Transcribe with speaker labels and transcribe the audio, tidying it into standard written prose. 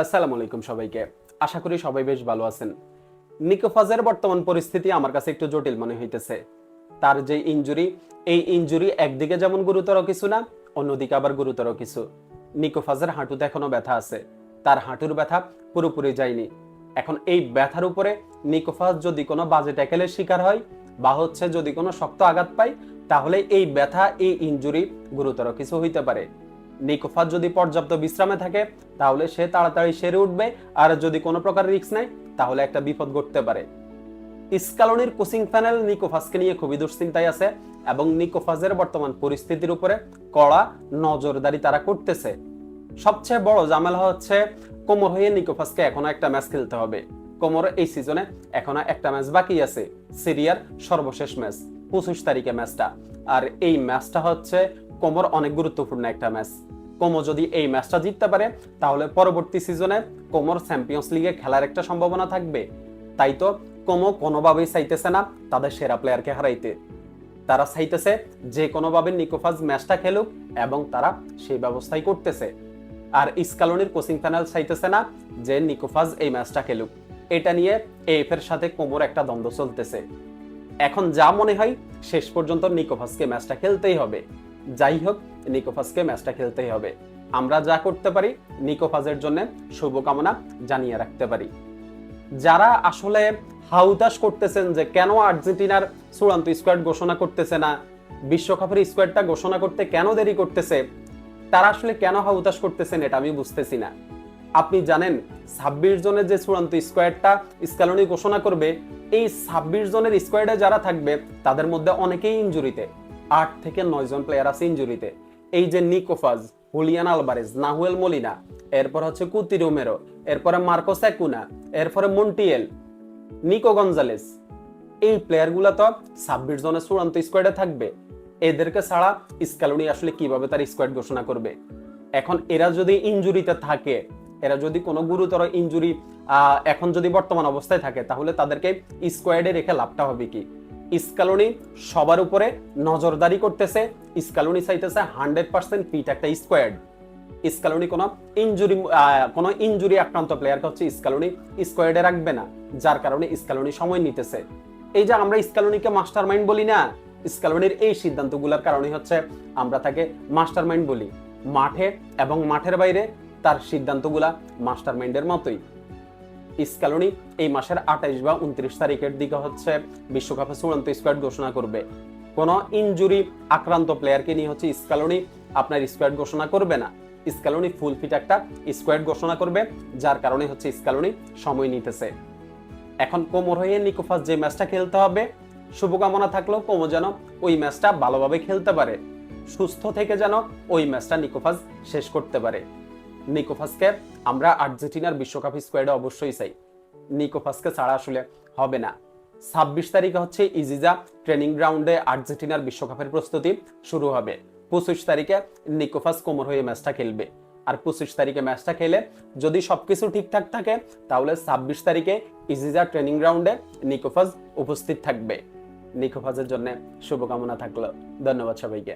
Speaker 1: আসসালামু আলাইকুম সবাইকে। আশা করি সবাই বেশ ভালো আছেন। নিকোফাজের বর্তমান পরিস্থিতি আমার কাছে একটু জটিল মনে হইতেছে। তার যে ইনজুরি, এই ইনজুরি একদিকে যেমন গুরুতর কিছু না, অন্যদিকে আবার গুরুতর কিছু। নিকোফাজের হাঁটুতে এখনো ব্যথা আছে। তার হাঁটুর ব্যথা পুরোপুরি যায়নি। এখন এই ব্যথার উপরে নিকোফাজ যদি কোনো বাজে ট্যাকেলের শিকার হয় বা যদি কোনো শক্ত আঘাত পায়, তাহলে এই ব্যথা, এই ইনজুরি গুরুতর কিছু হইতে পারে। নিকোফাজ যদি পর্যাপ্ত বিশ্রামে থাকে তাহলে সে তাড়াতাড়ি সেরে উঠবে, আর যদি কোনো প্রকার রিস্ক নেয় তাহলে একটা বিপদ ঘটতে পারে। স্কালোনির কোচিং প্যানেল নিকোফাজকে নিয়ে খুবই দুশ্চিন্তায় আছে এবং নিকোফাজের বর্তমান পরিস্থিতির উপরে কড়া নজরদারি তারা করতেছে। সবচেয়ে বড় ঝামেলা হচ্ছে কোমর হয়ে নিকোফাজকে এখনো একটা ম্যাচ খেলতে হবে। কোমর এই সিজনে এখনো একটা ম্যাচ বাকি আছে, সিরিয়ার সর্বশেষ ম্যাচ 25 তারিখে ম্যাচটা। আর এই ম্যাচটা হচ্ছে কোমর অনেক গুরুত্বপূর্ণ একটা ম্যাচ। কোমো যদি এই ম্যাচটা জিততে পারে তাহলে পরবর্তী সিজনে কোমোর চ্যাম্পিয়ন্স লিগে খেলার একটা সম্ভাবনা থাকবে। তাই তো কোমো কোনোভাবেই চাইতেছে না তাদের সেরা প্লেয়ারকে হারাইতে। তারা চাইতেছে যে কোনোভাবে নিকোফাজ ম্যাচটা খেলুক এবং তারা সেই ব্যবস্থাই করতেছে। আর স্কালোনির কোচিং প্যানেল চাইতেছে না যে নিকোফাজ এই ম্যাচটা খেলুক। এটা নিয়ে এএফ এর সাথে কোমোর একটা দ্বন্দ্ব চলতেছে। এখন যা মনে হয় শেষ পর্যন্ত নিকোফাজকে ম্যাচটা খেলতেই হবে। যাই হোক, নিকোফাজকে ম্যাচটা খেলতেই হবে। আমরা যা করতে পারি নিকোফাজের জন্য শুভকামনা জানিয়ে রাখতে পারি। যারা আসলে হাউতাশ করতেছেন যে কেন আর্জেন্টিনার চূড়ান্ত স্কোয়াড ঘোষণা করতেছে না, বিশ্বকাপের স্কোয়াডটা ঘোষণা করতে কেন দেরি করতেছে, তারা আসলে কেন হাউতাশ করতেছেন এটা আমি বুঝতেছি না। আপনি জানেন 26 জনের যে চূড়ান্ত স্কোয়াডটা স্কালোনি ঘোষণা করবে, এই 26 জনের স্কোয়াডে যারা থাকবে তাদের মধ্যে অনেকেই ইনজুরিতে। 8 থেকে 9 জন প্লেয়ার আছে ইনজুরিতে। এই যে নিকোফাজ, হুলিয়ান আলভারেজ, নাহুয়েল মলিনা, এরপর হচ্ছে কুতি রোমেরো, এরপরে মার্কোস একুনা, এরপরে মন্টিয়েল, নিকো গঞ্জালেস, এই প্লেয়ারগুলো তো 26 জনের চূড়ান্ত স্কোয়াডে থাকবে। এদেরকে ছাড়া স্কালোনি আসলে কিভাবে তার স্কোয়াড ঘোষণা করবে? এখন এরা যদি ইনজুরিতে থাকে, এরা যদি কোনো গুরুতর ইনজুরি এখন যদি বর্তমান অবস্থায় থাকে, তাহলে তাদেরকে স্কোয়াডে রেখে লাভটা হবে কি? স্কালোনি সবার উপরে নজরদারি করতেছে। স্কালোনি চাইতেছে 100% ফিট একটা স্কোয়াড। স্কালোনি কোনো ইনজুরি আক্রান্ত প্লেয়ারকে হচ্ছে স্কালোনি স্কোয়াডে রাখবে না, যার কারণে স্কালোনি সময় নিতেছে। এই যে আমরা স্কালোনিকে মাস্টার মাইন্ড বলি না, স্কালোনির এই সিদ্ধান্তগুলোর কারণে হচ্ছে আমরা তাকে মাস্টার মাইন্ড বলি। মাঠে এবং মাঠের বাইরে তার সিদ্ধান্তগুলা মাস্টার মাইন্ডের মতোই। স্কালোনি এই মাসের 28 বা 29 তারিখের দিকে হচ্ছে বিশ্বকাপে চূড়ান্ত স্কোয়াড ঘোষণা করবে। কোনো ইনজুরি আক্রান্ত প্লেয়ারকে নিয়ে হচ্ছে স্কালোনি আপনার স্কোয়াড ঘোষণা করবে না। স্কালোনি ফুল ফিট একটা স্কোয়াড ঘোষণা করবে, যার কারণে হচ্ছে স্কালোনি সময় নিতেছে। এখন কোমোর হয়ে নিকোফাজ যে ম্যাচটা খেলতে হবে, শুভকামনা থাকলেও কোমো যেন ওই ম্যাচটা ভালোভাবে খেলতে পারে, সুস্থ থেকে যেন ওই ম্যাচটা নিকোফাজ শেষ করতে পারে। নিকোফাজকে আমরা আর্জেন্টিনার বিশ্বকাপ স্কোয়াডে অবশ্যই চাই। নিকোফাজকে ছাড়া আসলে হবে না। 26 তারিখে হচ্ছে ইজিজা ট্রেনিং গ্রাউন্ডে আর্জেন্টিনার বিশ্বকাপের প্রস্তুতি শুরু হবে। 25 তারিখে নিকোফাজ কোমর হয়ে ম্যাচটা খেলবে। আর 25 তারিখে ম্যাচটা খেলে যদি সবকিছু ঠিকঠাক থাকে, তাহলে 26 তারিখে ইজিজা ট্রেনিং গ্রাউন্ডে নিকোফাজ উপস্থিত থাকবে। নিকোফাজের জন্য শুভকামনা থাকলো। ধন্যবাদ সবাইকে।